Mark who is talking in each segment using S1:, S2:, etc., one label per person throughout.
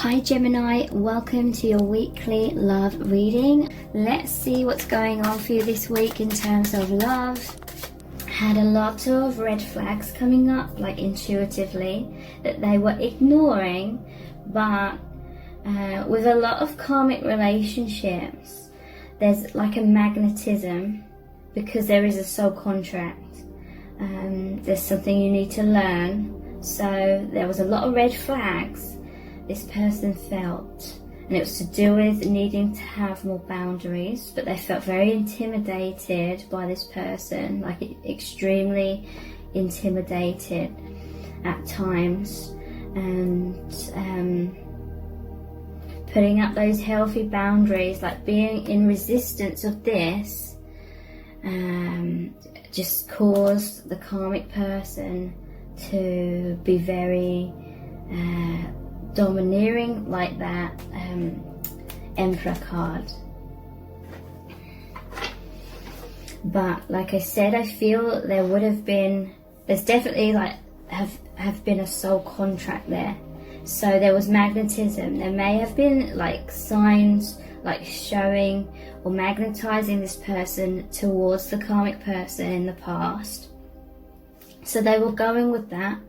S1: Hi Gemini, welcome to your weekly love reading. Let's see what's going on for you this week in terms of love. Had a lot of red flags coming up, like intuitively, that they were ignoring, but with a lot of karmic relationships, there's like a magnetism because there is a soul contract. There's something you need to learn. So there was a lot of red flags this person felt, and it was to do with needing to have more boundaries, but they felt very intimidated by this person, like extremely intimidated at times, and putting up those healthy boundaries, like being in resistance of this, just caused the karmic person to be very domineering, like that Emperor card. But like I said, I feel there's definitely like have been a soul contract there. So there was magnetism. There may have been like signs like showing or magnetizing this person towards the karmic person in the past. So they were going with that.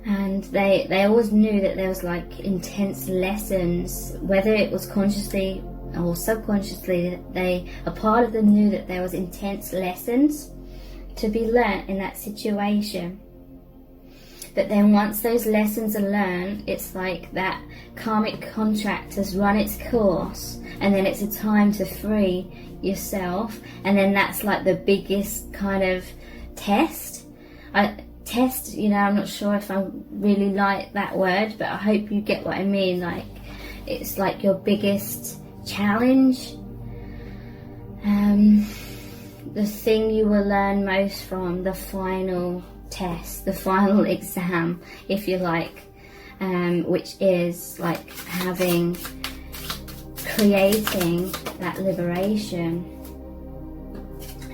S1: And they always knew that there was like intense lessons, whether it was consciously or subconsciously, a part of them knew that there was intense lessons to be learnt in that situation. But then once those lessons are learned, it's like that karmic contract has run its course, and then it's a time to free yourself, and then that's like the biggest kind of test. You know, I'm not sure if I really like that word, but I hope you get what I mean. Like, it's like your biggest challenge, the thing you will learn most from, the final test, the final exam, if you like, which is like creating that liberation.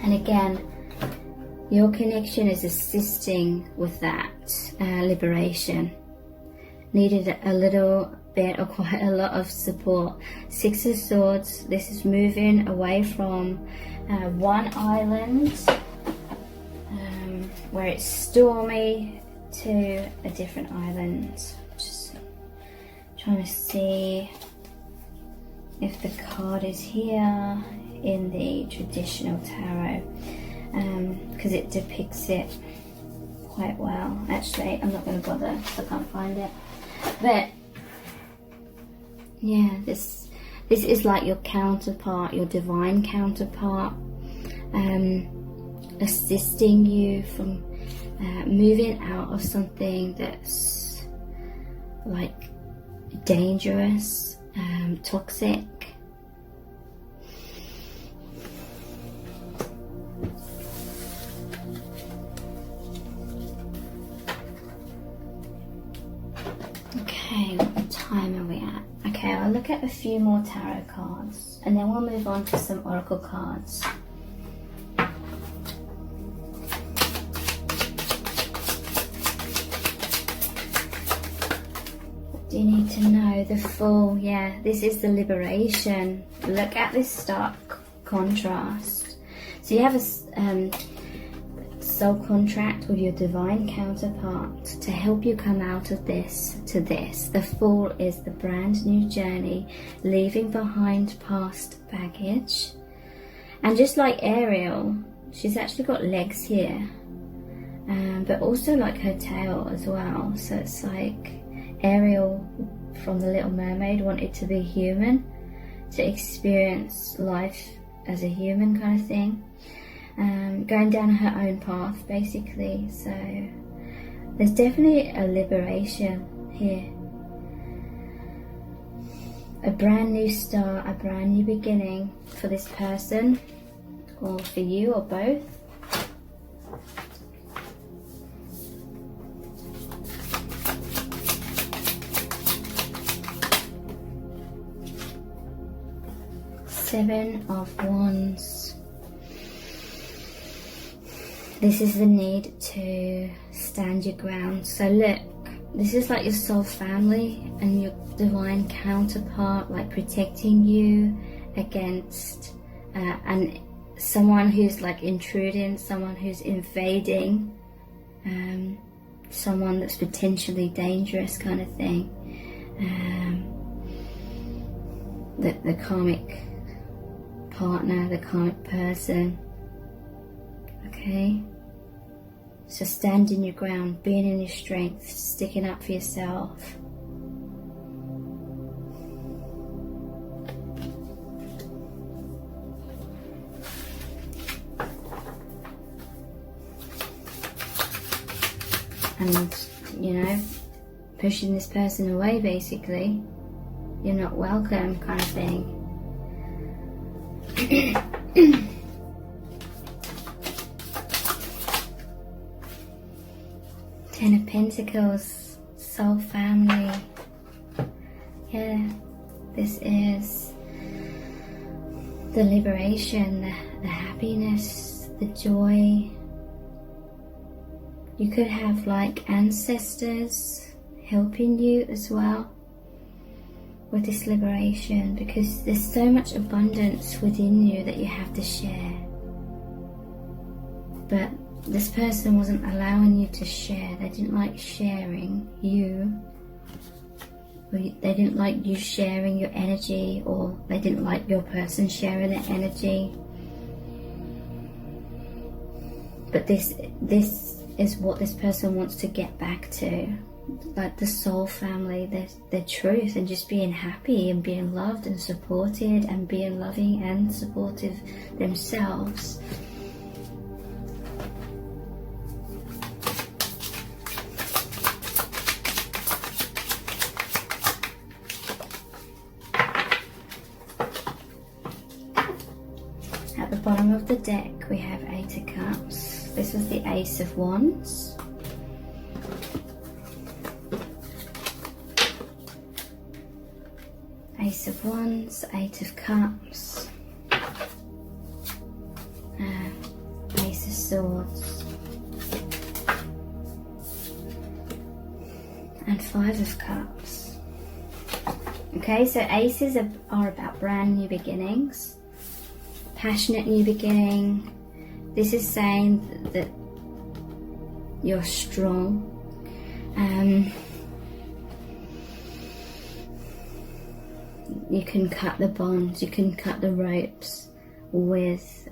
S1: And again, your connection is assisting with that liberation. Needed a little bit or quite a lot of support. Six of Swords, this is moving away from one island where it's stormy to a different island. Just trying to see if the card is here in the traditional tarot. Because it depicts it quite well. Actually, I'm not going to bother because I can't find it. But yeah, this is like your counterpart, your divine counterpart, assisting you from moving out of something that's like dangerous, toxic. Okay, what time are we at? Okay, I'll look at a few more tarot cards and then we'll move on to some oracle cards. What do you need to know? The Fool, yeah, this is the liberation. Look at this stark contrast. So you have a soul contract with your divine counterpart to help you come out of this to this. The Fool is the brand new journey, leaving behind past baggage. And just like Ariel, she's actually got legs here, but also like her tail as well. So it's like Ariel from The Little Mermaid wanted to be human, to experience life as a human kind of thing. Going down her own path basically. So there's definitely a liberation here, a brand new start, a brand new beginning for this person, or for you, or both. Seven of Wands. This is the need to stand your ground. So look, this is like your soul family and your divine counterpart, like protecting you against and someone who's like intruding, someone who's invading, someone that's potentially dangerous, kind of thing. The karmic partner, the karmic person. Okay, so standing your ground, being in your strength, sticking up for yourself. And, you know, pushing this person away, basically. You're not welcome, kind of thing. Ten of Pentacles, soul family. Yeah, this is the liberation, the happiness, the joy. You could have like ancestors helping you as well with this liberation, because there's so much abundance within you that you have to share. But this person wasn't allowing you to share. They didn't like sharing you. They didn't like you sharing your energy, or they didn't like your person sharing their energy. But this is what this person wants to get back to, like the soul family, their truth, and just being happy and being loved and supported and being loving and supportive themselves. At the bottom of the deck we have Eight of Cups. This is the Ace of Wands. Ace of Wands, Eight of Cups, Ace of Swords, and Five of Cups. Okay, so aces are about brand new beginnings, passionate new beginning. This is saying that you're strong. You can cut the bonds, you can cut the ropes with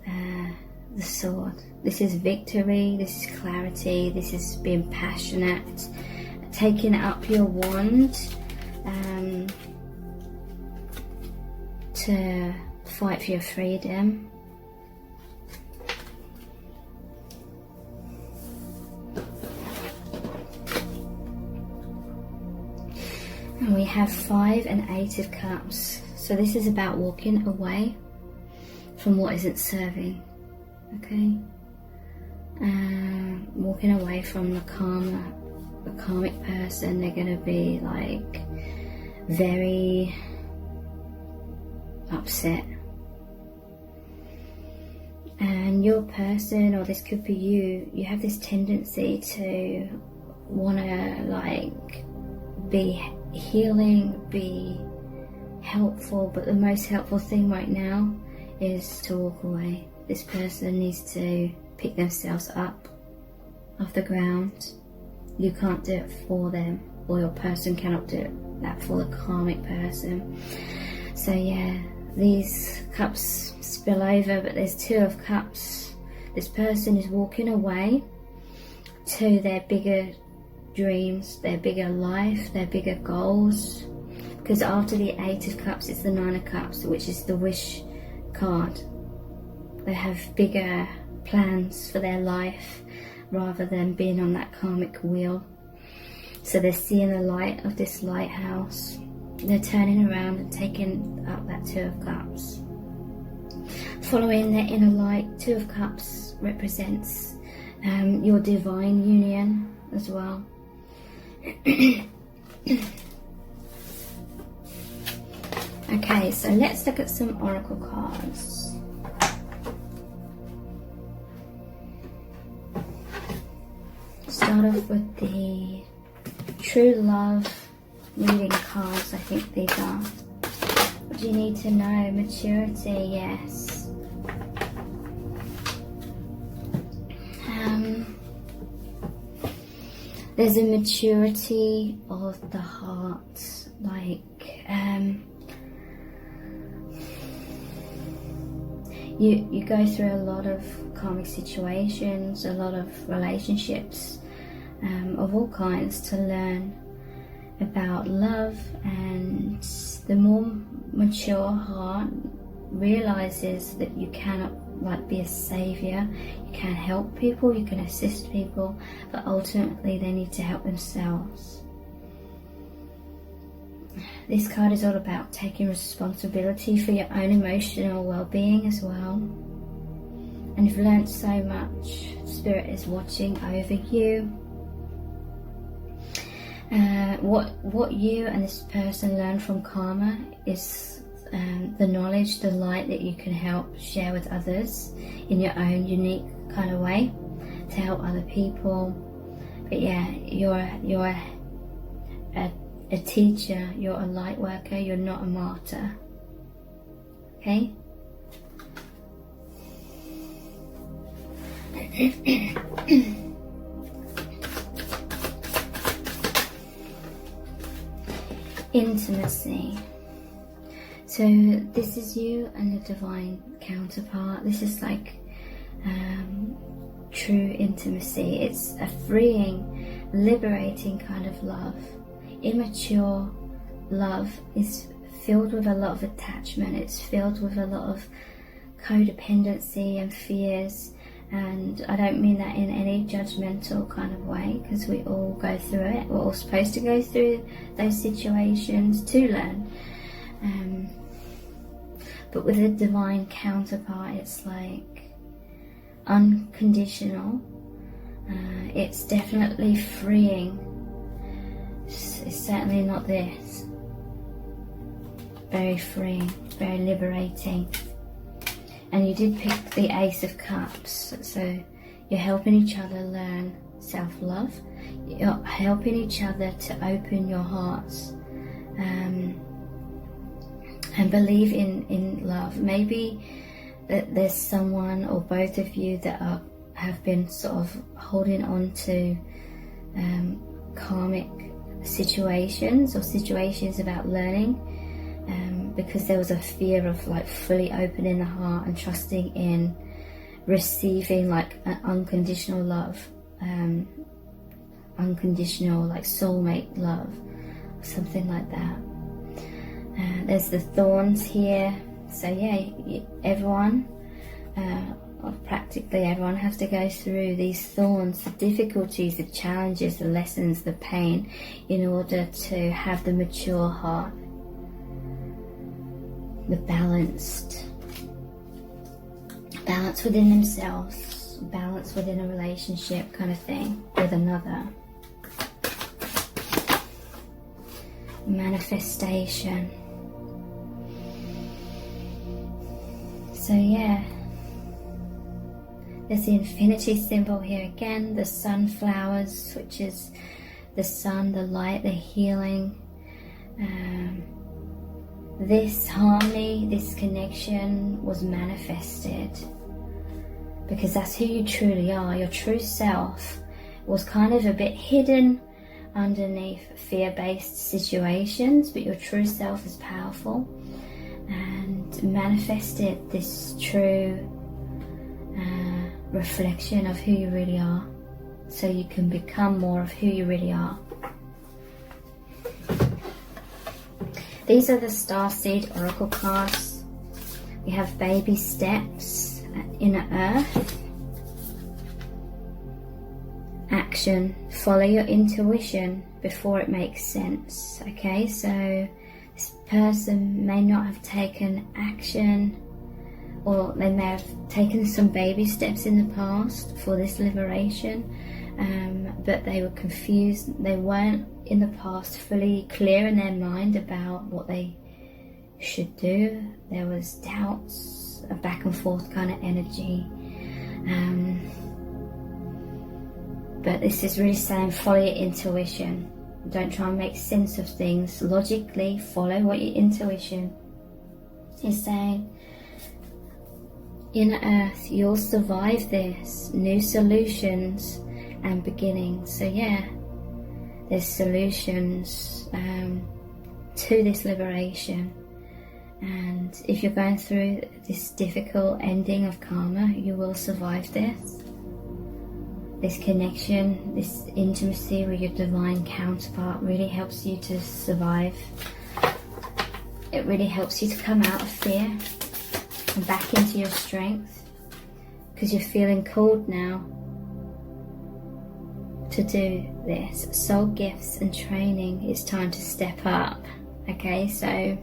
S1: the sword. This is victory, this is clarity, this is being passionate, taking up your wand to fight for your freedom. And we have Five and Eight of Cups. So this is about walking away from what isn't serving. Okay? Walking away from the karmic person. They're going to be like very upset. And your person, or this could be you have this tendency to want to like be healing, be helpful, but the most helpful thing right now is to walk away. This person needs to pick themselves up off the ground. You can't do it for them, or your person cannot do that for the karmic person. So yeah, these cups spill over, but there's Two of Cups. This person is walking away to their bigger dreams, their bigger life, their bigger goals. Because after the Eight of Cups, it's the Nine of Cups, which is the wish card. They have bigger plans for their life rather than being on that karmic wheel. So they're seeing the light of this lighthouse. They're turning around and taking up that Two of Cups, following their inner light. Two of Cups represents your divine union as well. Okay, so let's look at some oracle cards. Start off with the true love reading cards, I think these are. What do you need to know? Maturity, yes. There's a maturity of the heart, like you go through a lot of karmic situations, a lot of relationships of all kinds to learn about love, and the more mature heart realizes that you cannot be a savior. You can help people, you can assist people, but ultimately they need to help themselves. This card is all about taking responsibility for your own emotional well-being as well. And you've learned so much. Spirit is watching over you. What you and this person learn from karma is the knowledge, the light that you can help share with others in your own unique kind of way to help other people. But yeah, you're a teacher, you're a light worker, you're not a martyr. Okay? Intimacy. So this is you and a divine counterpart. This is like true intimacy. It's a freeing, liberating kind of love. Immature love is filled with a lot of attachment. It's filled with a lot of codependency and fears. And I don't mean that in any judgmental kind of way, because we all go through it. We're all supposed to go through those situations to learn. But with a divine counterpart, it's like unconditional. It's definitely freeing. It's certainly not this. Very freeing, very liberating. And you did pick the Ace of Cups, so you're helping each other learn self-love. You're helping each other to open your hearts and believe in love. Maybe that there's someone or both of you that have been sort of holding on to karmic situations or situations about learning, because there was a fear of fully opening the heart and trusting in receiving an unconditional love, unconditional soulmate love, something like that. There's the thorns here. So yeah, everyone, or practically everyone, has to go through these thorns, the difficulties, the challenges, the lessons, the pain, in order to have the mature heart, the balance within themselves, balance within a relationship kind of thing with another. Manifestation. So yeah, there's the infinity symbol here again, the sunflowers, which is the sun, the light, the healing. This harmony, this connection was manifested because that's who you truly are. Your true self was kind of a bit hidden underneath fear-based situations, but your true self is powerful and manifested this true reflection of who you really are, so you can become more of who you really are. These are the Starseed Oracle cards. We have baby steps, inner earth, action, follow your intuition before it makes sense. Okay, so this person may not have taken action, or they may have taken some baby steps in the past for this liberation, but they were confused. They weren't in the past fully clear in their mind about what they should do. There was doubts, a back and forth kind of energy. But this is really saying follow your intuition. Don't try and make sense of things. Logically follow what your intuition is saying. Inner Earth, you'll survive this. New solutions and beginnings. So yeah, there's solutions to this liberation. And if you're going through this difficult ending of karma, you will survive this. This connection, this intimacy with your divine counterpart really helps you to survive. It really helps you to come out of fear and back into your strength, because you're feeling called now to do this. Soul gifts and training, it's time to step up. Okay, so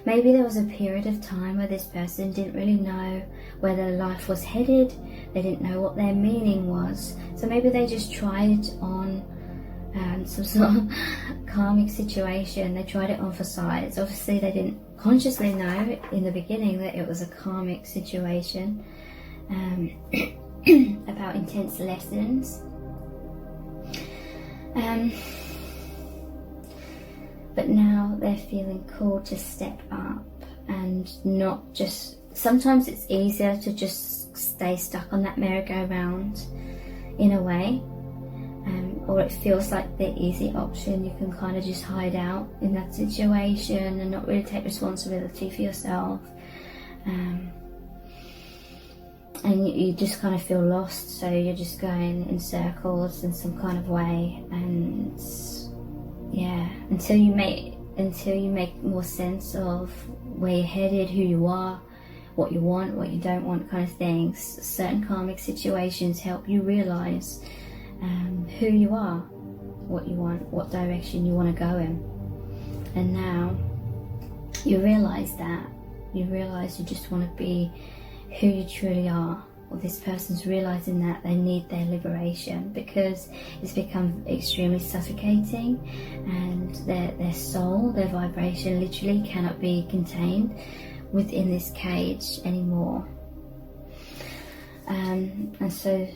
S1: maybe there was a period of time where this person didn't really know where their life was headed. They didn't know what their meaning was. So maybe they just tried on some sort of karmic situation. They tried it on for size. Obviously they didn't consciously know in the beginning that it was a karmic situation about intense lessons. But now they're feeling called to step up and not just... Sometimes it's easier to just stay stuck on that merry-go-round in a way, or it feels like the easy option. You can kind of just hide out in that situation and not really take responsibility for yourself, and you just kind of feel lost, so you're just going in circles in some kind of way. And yeah, until you make more sense of where you're headed, who you are, what you want, what you don't want, kind of things. Certain karmic situations help you realize who you are, what you want, what direction you want to go in. And now you realize that. You realize you just want to be who you truly are. Or this person's realizing that they need their liberation, because it's become extremely suffocating, and their soul, their vibration literally cannot be contained within this cage anymore. And so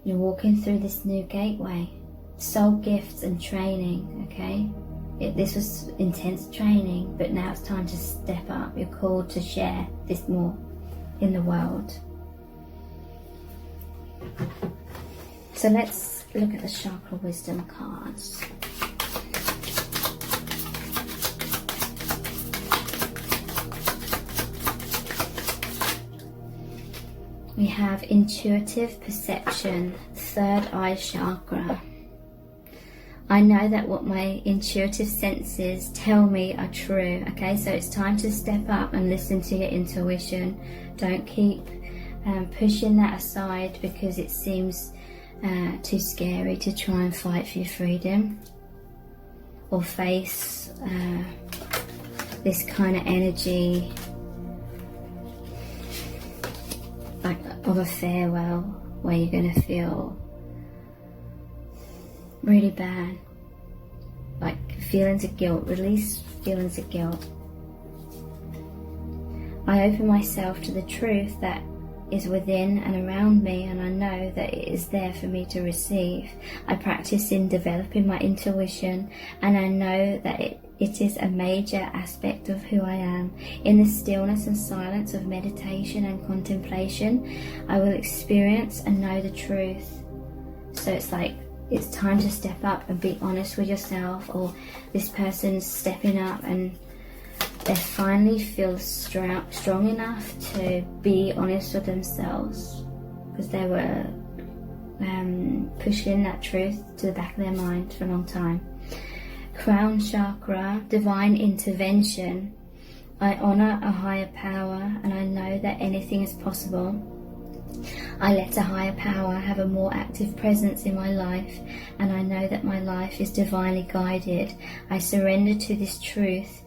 S1: you're walking through this new gateway. Soul gifts and training, okay? This was intense training, but now it's time to step up. You're called to share this more in the world. So let's look at the chakra wisdom cards. We have intuitive perception, third eye chakra. I know that what my intuitive senses tell me are true. Okay, so it's time to step up and listen to your intuition. Don't keep pushing that aside because it seems too scary to try and fight for your freedom, or face this kind of energy like of a farewell, where you're going to feel really bad, like feelings of guilt. Release feelings of guilt. I open myself to the truth that is within and around me, and I know that it is there for me to receive. I practice in developing my intuition, and I know that it is a major aspect of who I am. In the stillness and silence of meditation and contemplation, I will experience and know the truth. So it's like, it's time to step up and be honest with yourself, or this person's stepping up and they finally feel strong enough to be honest with themselves, because they were pushing that truth to the back of their mind for a long time. Crown chakra, divine intervention. I honor a higher power, and I know that anything is possible. I let a higher power have a more active presence in my life, and I know that my life is divinely guided. I surrender to this truth.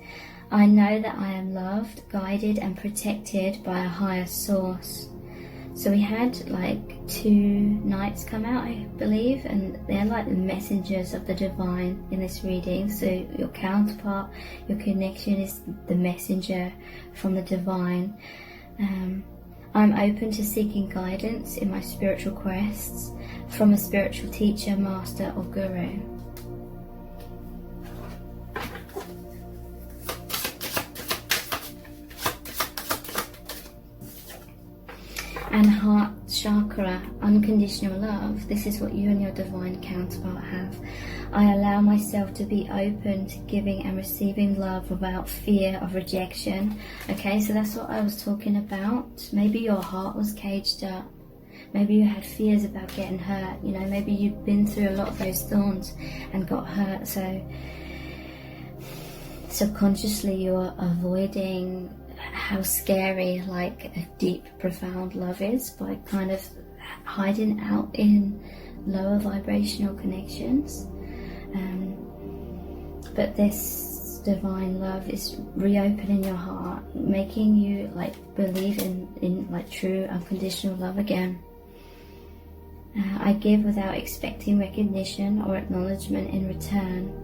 S1: I know that I am loved, guided and protected by a higher source. So we had like 2 knights come out, I believe, and they're like the messengers of the divine in this reading. So your counterpart, your connection is the messenger from the divine. I'm open to seeking guidance in my spiritual quests from a spiritual teacher, master or guru. And heart chakra, unconditional love. This is what you and your divine counterpart have. I allow myself to be open to giving and receiving love without fear of rejection. Okay, so that's what I was talking about. Maybe your heart was caged up. Maybe you had fears about getting hurt. You know, maybe you've been through a lot of those thorns and got hurt. So subconsciously you're avoiding how scary like a deep, profound love is by kind of hiding out in lower vibrational connections. But this divine love is reopening your heart, making you like believe in like true unconditional love again. I give without expecting recognition or acknowledgement in return.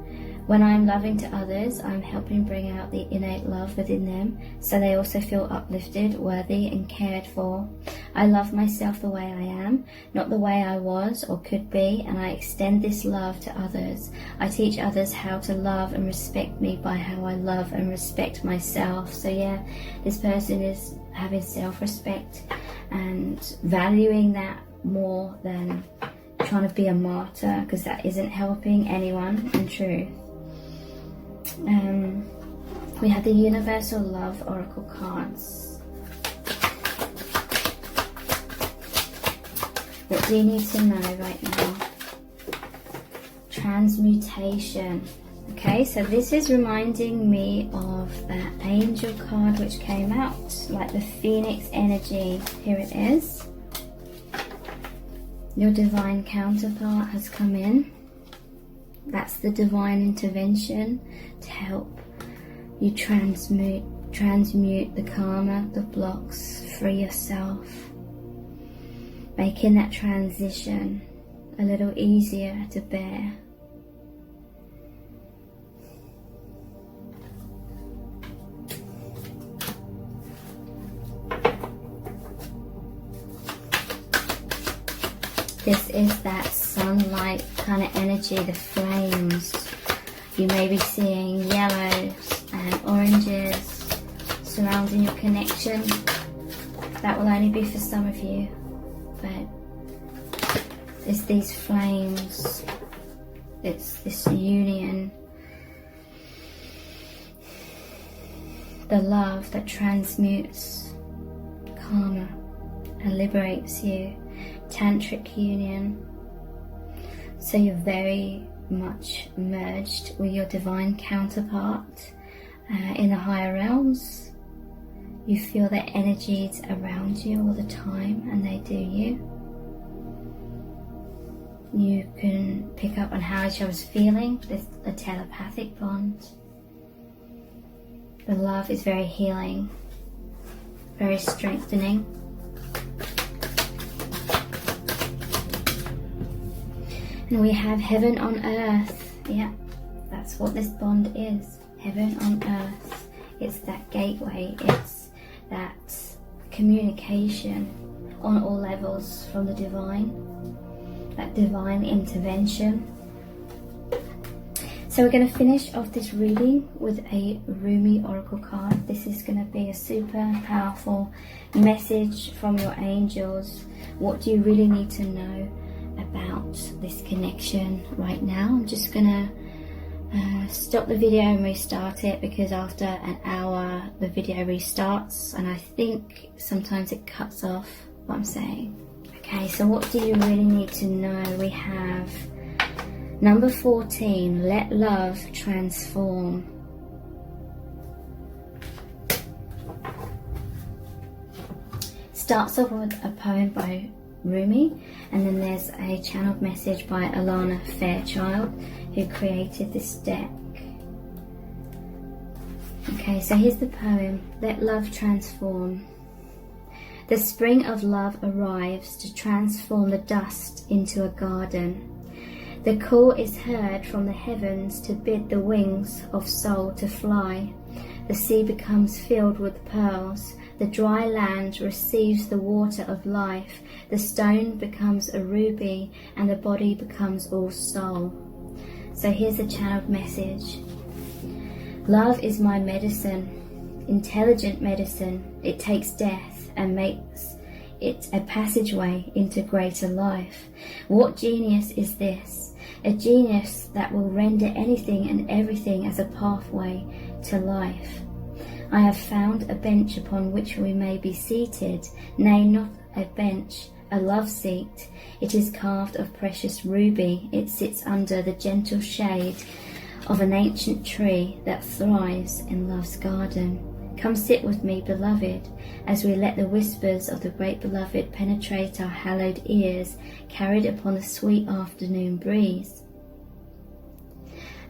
S1: When I'm loving to others, I'm helping bring out the innate love within them so they also feel uplifted, worthy and cared for. I love myself the way I am, not the way I was or could be, and I extend this love to others. I teach others how to love and respect me by how I love and respect myself. So yeah, this person is having self-respect and valuing that more than trying to be a martyr, because that isn't helping anyone in truth. We have the Universal Love Oracle cards. What do you need to know right now? Transmutation. Okay, so this is reminding me of that angel card which came out, like the Phoenix energy. Here it is. Your divine counterpart has come in. That's the divine intervention to help you transmute the karma, the blocks, free yourself, making that transition a little easier to bear. This is that sunlight kind of energy, the flames. You may be seeing yellows and oranges surrounding your connection. That will only be for some of you, but it's these flames, it's this union, the love that transmutes karma and liberates you. Tantric union. So you're very much merged with your divine counterpart in the higher realms. You feel their energies around you all the time, and they do you. You can pick up on how each other's feeling. There's a telepathic bond. The love is very healing, very strengthening. And we have heaven on earth. Yeah, that's what this bond is. Heaven on earth. It's that gateway. It's that communication on all levels from the divine. That divine intervention. So we're going to finish off this reading with a Rumi Oracle card. This is going to be a super powerful message from your angels. What do you really need to know about this connection right now? I'm just gonna stop the video and restart it, because after an hour the video restarts and I think sometimes it cuts off what I'm saying. Okay, so what do you really need to know? We have number 14, let love transform. Starts off with a poem by Rumi, and then there's a channeled message by Alana Fairchild, who created this deck. Okay, so here's the poem. Let love transform. The spring of love arrives to transform the dust into a garden. The call is heard from the heavens to bid the wings of soul to fly. The sea becomes filled with pearls. The dry land receives the water of life. The stone becomes a ruby, and the body becomes all soul. So here's a channeled message. Love is my medicine, intelligent medicine. It takes death and makes it a passageway into greater life. What genius is this? A genius that will render anything and everything as a pathway to life. I have found a bench upon which we may be seated, nay, not a bench, a love seat. It is carved of precious ruby. It sits under the gentle shade of an ancient tree that thrives in love's garden. Come sit with me, beloved, as we let the whispers of the great beloved penetrate our hallowed ears, carried upon the sweet afternoon breeze.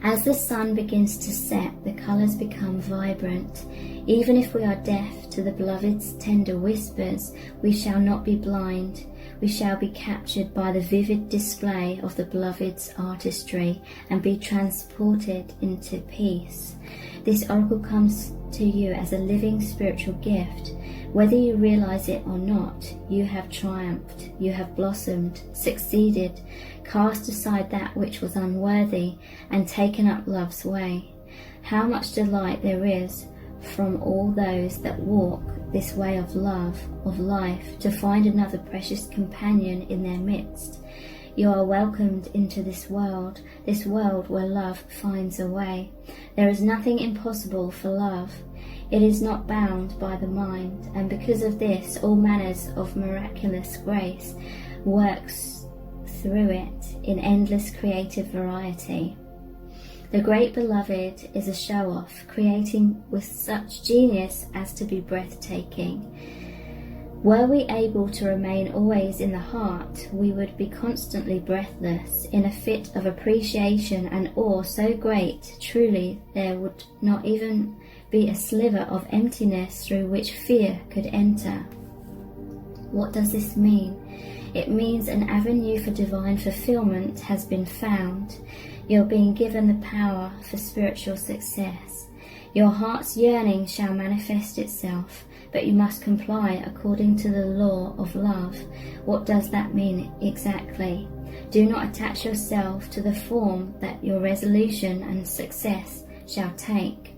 S1: As the sun begins to set, the colours become vibrant. Even if we are deaf to the beloved's tender whispers, we shall not be blind. We shall be captured by the vivid display of the beloved's artistry and be transported into peace. This oracle comes to you as a living spiritual gift. Whether you realize it or not, you have triumphed, you have blossomed, succeeded, cast aside that which was unworthy, and taken up love's way. How much delight there is from all those that walk this way of love, of life, to find another precious companion in their midst. You are welcomed into this world where love finds a way. There is nothing impossible for love. It is not bound by the mind, and because of this, all manners of miraculous grace works through it in endless creative variety. The great beloved is a show-off, creating with such genius as to be breathtaking. Were we able to remain always in the heart, we would be constantly breathless, in a fit of appreciation and awe so great, truly there would not even be a sliver of emptiness through which fear could enter. What does this mean? It means an avenue for divine fulfillment has been found. You're being given the power for spiritual success. Your heart's yearning shall manifest itself, but you must comply according to the law of love. What does that mean exactly? Do not attach yourself to the form that your resolution and success shall take.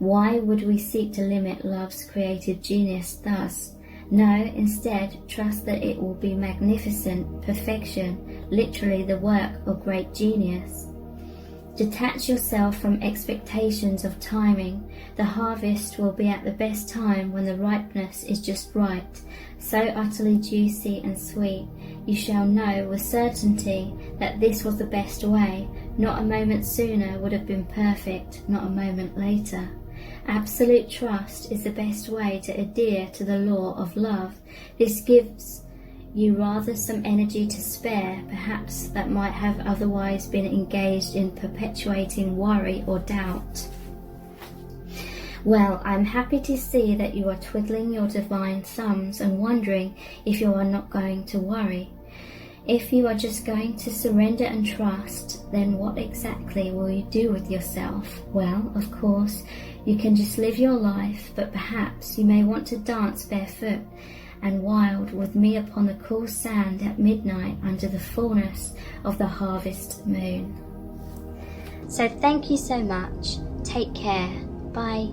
S1: Why would we seek to limit love's creative genius thus? No, instead, trust that it will be magnificent perfection, literally the work of great genius. Detach yourself from expectations of timing. The harvest will be at the best time when the ripeness is just right, so utterly juicy and sweet. You shall know with certainty that this was the best way. Not a moment sooner would have been perfect, not a moment later. Absolute trust is the best way to adhere to the law of love. This gives you rather some energy to spare, perhaps, that might have otherwise been engaged in perpetuating worry or doubt. Well, I'm happy to see that you are twiddling your divine thumbs and wondering if you are not going to worry. If you are just going to surrender and trust, then what exactly will you do with yourself? Well, of course, you can just live your life, but perhaps you may want to dance barefoot and wild with me upon the cool sand at midnight under the fullness of the harvest moon. So thank you so much. Take care. Bye.